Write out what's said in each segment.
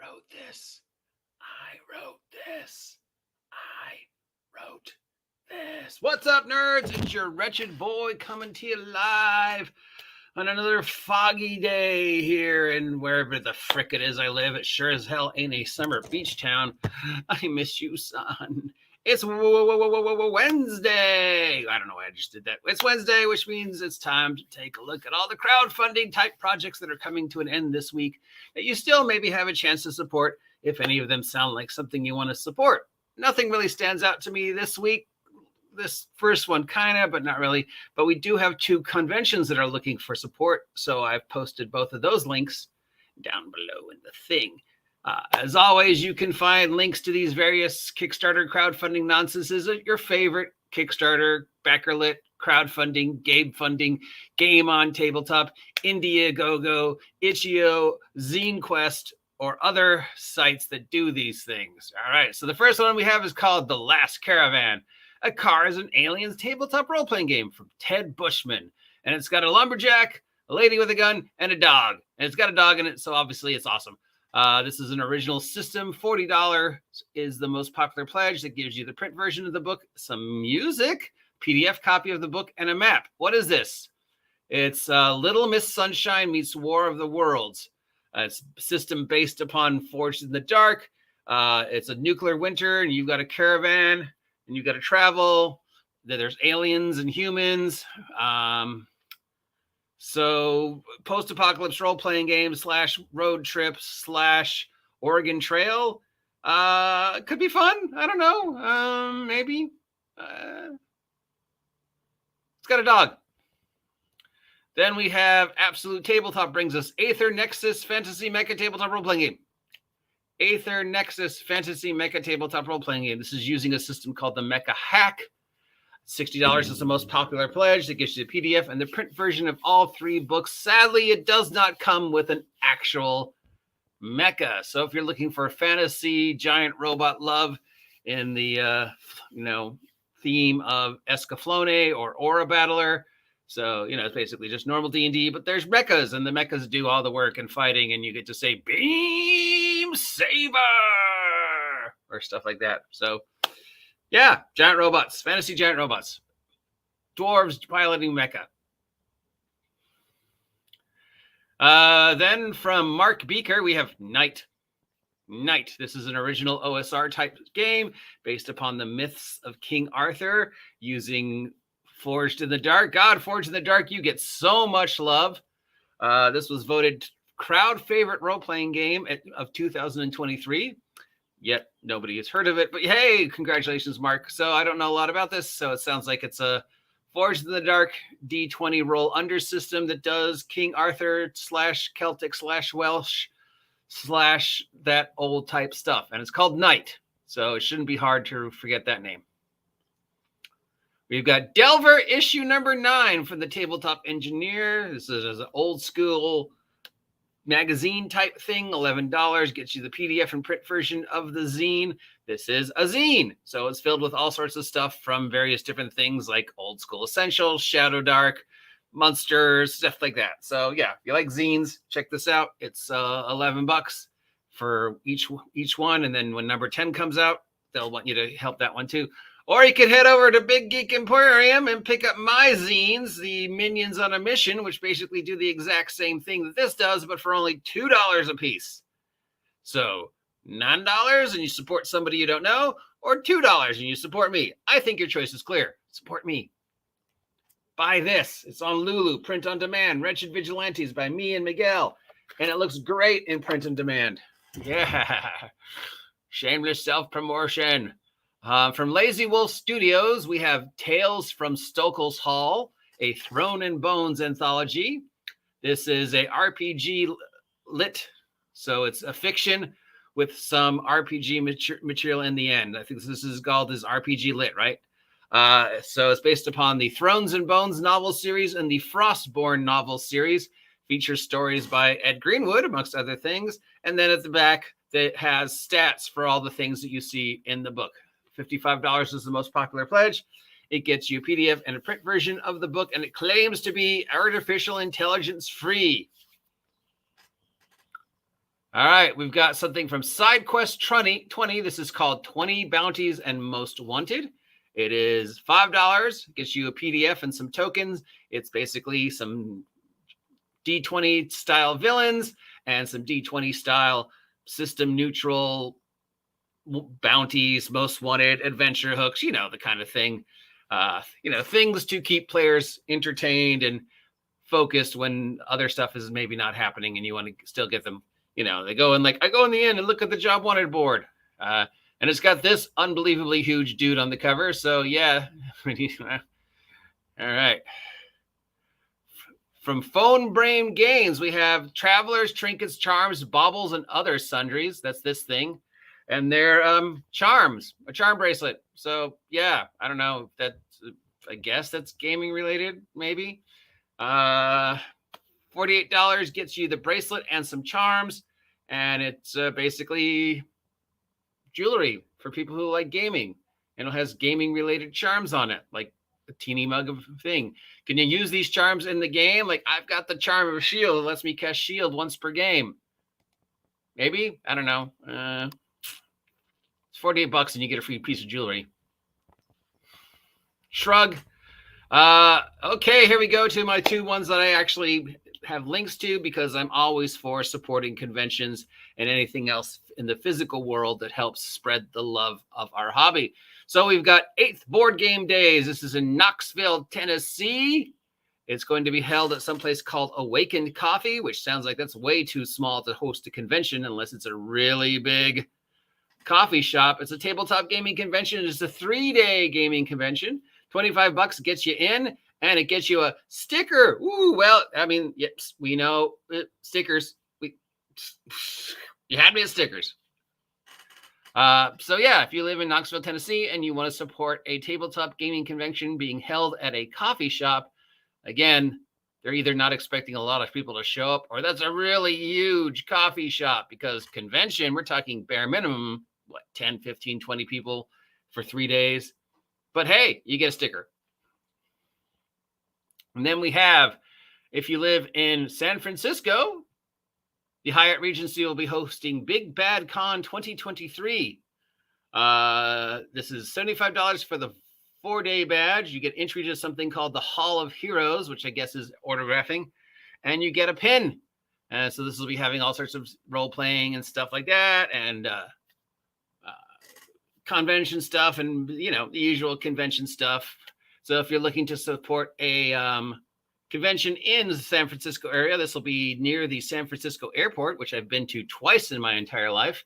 wrote this. I wrote this. I wrote this. What's up, nerds? It's your wretched boy coming to you live on another foggy day here in wherever the frick it is I live. It sure as hell ain't a summer beach town. I miss you, son. It's Wednesday. I don't know why I just did that. It's Wednesday, which means it's time to take a look at all the crowdfunding type projects that are coming to an end this week that you still maybe have a chance to support if any of them sound like something you want to support. Nothing really stands out to me this week. This first one kind of, but not really. But we do have two conventions that are looking for support. So I've posted both of those links down below in the thing. As always, you can find links to these various Kickstarter crowdfunding nonsenses at your favorite Kickstarter, Backerkit, crowdfunding, GameFunding, GameOnTabletop, IndieGoGo, Itch.io, ZineQuest, or other sites that do these things. All right, so the first one we have is called The Last Caravan, a Cars and Aliens tabletop role-playing game from Ted Bushman. And it's got a lumberjack, a lady with a gun, and a dog. And it's got a dog in it, so obviously it's awesome. This is an original system. $40 is the most popular pledge. That gives you the print version of the book, some music, PDF copy of the book, and a map. What is this? It's Little Miss Sunshine meets War of the Worlds. It's a system based upon Forged in the Dark. It's a nuclear winter, and you've got a caravan, and you've got to travel. There's aliens and humans. So post-apocalypse role-playing game / road trip / Oregon Trail. Could be fun. I don't know. Maybe. It's got a dog. Then we have Absolute Tabletop brings us Aether Nexus Fantasy Mecha Tabletop Role-Playing Game. Aether Nexus Fantasy Mecha Tabletop Role-Playing Game. This is using a system called the Mecha Hack. $60 is the most popular pledge. That gives you the PDF and the print version of all three books. Sadly, it does not come with an actual mecha. So if you're looking for fantasy giant robot love in the theme of Escaflowne or Aura Battler, so it's basically just normal D&D, but there's mechas, and the mechas do all the work and fighting, and you get to say Beam Saber or stuff like that. So yeah, giant robots, fantasy giant robots. Dwarves piloting mecha. Then from Mark Beaker, we have Night. Night. This is an original OSR type game based upon the myths of King Arthur using Forged in the Dark. God, Forged in the Dark, you get so much love. This was voted crowd favorite role-playing game of 2023. Yet nobody has heard of it, but hey, congratulations, Mark. So I don't know a lot about this, so it sounds like it's a Forged in the Dark D20 roll under system that does King Arthur / Celtic / Welsh / that old type stuff, and it's called Night, so it shouldn't be hard to forget that name. We've got Delver issue number 9 from the Tabletop Engineer. This is an old school magazine type thing. $11 gets you the PDF and print version of the zine. This is a zine, so it's filled with all sorts of stuff from various different things like Old School Essentials, Shadow Dark, Monsters, stuff like that. So yeah, if you like zines, check this out. It's $11 for each one, and then when number 10 comes out, they'll want you to help that one too. Or you could head over to Big Geek Emporium and pick up my zines, the Minions on a Mission, which basically do the exact same thing that this does, but for only $2 a piece. So $9 and you support somebody you don't know, or $2 and you support me. I think your choice is clear. Support me. Buy this. It's on Lulu, print on demand. WRETCHED Vigilantes by me and Miguel. And it looks great in print on demand. Yeah. Shameless self-promotion. From Lazy Wolf Studios, we have Tales from Stokel's Hall, a Throne and Bones anthology. This is a RPG lit, so it's a fiction with some RPG material in the end. I think this is called as RPG lit, right? So it's based upon the Thrones and Bones novel series and the Frostborn novel series. Features stories by Ed Greenwood, amongst other things. And then at the back, it has stats for all the things that you see in the book. $55 is the most popular pledge. It gets you a PDF and a print version of the book, and it claims to be artificial intelligence free. All right, we've got something from SideQuest 20. This is called 20 Bounties and Most Wanted. It is $5, gets you a PDF and some tokens. It's basically some D20 style villains and some D20 style system neutral bounties, most wanted, adventure hooks, you know, the kind of thing. You know, things to keep players entertained and focused when other stuff is maybe not happening and you want to still get them. You know, they go in like, I go in the inn and look at the job wanted board. And it's got this unbelievably huge dude on the cover. So yeah. All right. From Phone Brain Games, we have Travelers, Trinkets, Charms, Baubles, and Other Sundries. That's this thing. And they're charms, a charm bracelet. So yeah, I don't know. I guess that's gaming related, maybe. $48 gets you the bracelet and some charms. And it's basically jewelry for people who like gaming. And it has gaming related charms on it, like a teeny mug of thing. Can you use these charms in the game? Like, I've got the charm of a shield. It lets me cast shield once per game. Maybe? I don't know. It's $48 and you get a free piece of jewelry. Shrug. Okay, here we go to my two ones that I actually have links to because I'm always for supporting conventions and anything else in the physical world that helps spread the love of our hobby. So we've got 8th Board Game Days. This is in Knoxville, Tennessee. It's going to be held at some place called Awakened Coffee, which sounds like that's way too small to host a convention unless it's a really big coffee shop. It's a tabletop gaming convention. It's a 3-day gaming convention. $25 gets you in, and it gets you a sticker. Ooh, well, I mean, yes, we know stickers. You had me at stickers. So yeah, if you live in Knoxville, Tennessee, and you want to support a tabletop gaming convention being held at a coffee shop, again, they're either not expecting a lot of people to show up, or that's a really huge coffee shop, because convention, we're talking bare minimum, 10, 15, 20 people for 3 days. But hey, you get a sticker. And then we have, if you live in San Francisco, the Hyatt Regency will be hosting Big Bad Con 2023. This is $75 for the 4-day badge. You get entry to something called the Hall of Heroes, which I guess is autographing, and you get a pin. So this will be having all sorts of role playing and stuff like that, and convention stuff, and you know, the usual convention stuff. So if you're looking to support a convention in the San Francisco area, this will be near the San Francisco airport, which I've been to twice in my entire life.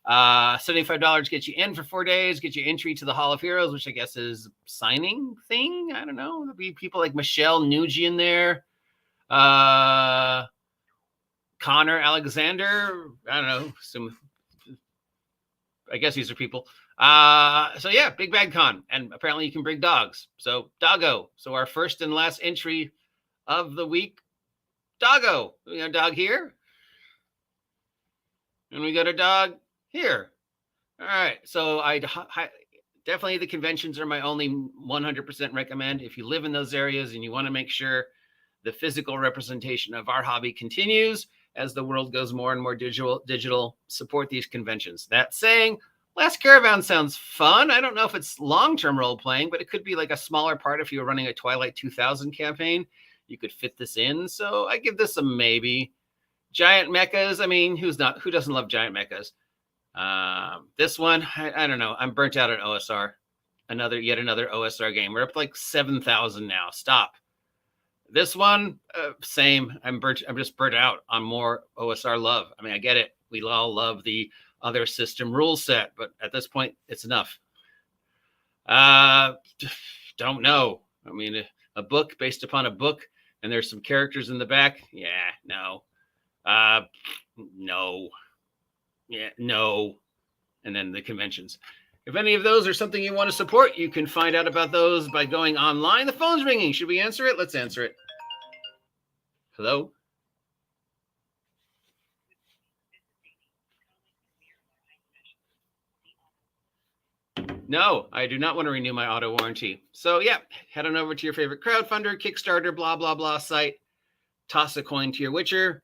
$75 gets you in for 4 days, get you entry to the Hall of Heroes, which I guess is a signing thing. I don't know. There'll be people like Michelle Nugian there. Connor Alexander. I don't know. I guess these are people. So yeah, Big Bad Con. And apparently you can bring dogs. So doggo. So our first and last entry of the week, doggo. We got a dog here. And we got a dog here. All right. So definitely the conventions are my only 100% recommend. If you live in those areas and you want to make sure the physical representation of our hobby continues as the world goes more and more digital, support these conventions. That saying, Last Caravan sounds fun. I don't know if it's long-term role-playing, but it could be like a smaller part if you were running a Twilight 2000 campaign. You could fit this in. So I give this a maybe. Giant mechas. I mean, who doesn't love giant mechas? This one, I don't know. I'm burnt out on OSR. Yet another OSR game. We're up to like 7,000 now. Stop. This one, same. I'm just burnt out on more OSR love. I mean, I get it. We all love the other system rule set, but at this point, it's enough. Don't know. I mean, a book based upon a book, and there's some characters in the back. Yeah, no. No. Yeah, no. And then the conventions. If any of those are something you want to support, you can find out about those by going online. The phone's ringing. Should we answer it? Let's answer it. Hello? No, I do not want to renew my auto warranty. So yeah, head on over to your favorite Crowdfundr, Kickstarter, blah, blah, blah site. Toss a coin to your Witcher.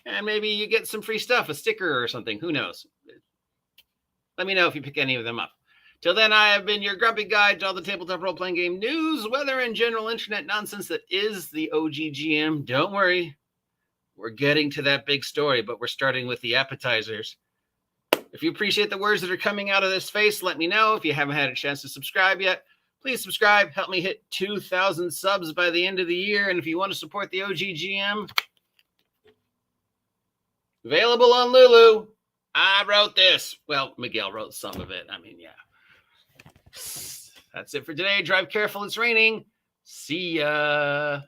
And maybe you get some free stuff, a sticker or something. Who knows? Let me know if you pick any of them up. Till then, I have been your grumpy guide to all the tabletop role-playing game news, weather, and general internet nonsense that is the OGGM. Don't worry, we're getting to that big story, but we're starting with the appetizers. If you appreciate the words that are coming out of this face, let me know. If you haven't had a chance to subscribe yet, please subscribe. Help me hit 2,000 subs by the end of the year. And if you want to support the OGGM, available on Lulu. I wrote this. Well, Miguel wrote some of it. I mean, yeah. That's it for today. Drive careful. It's raining. See ya.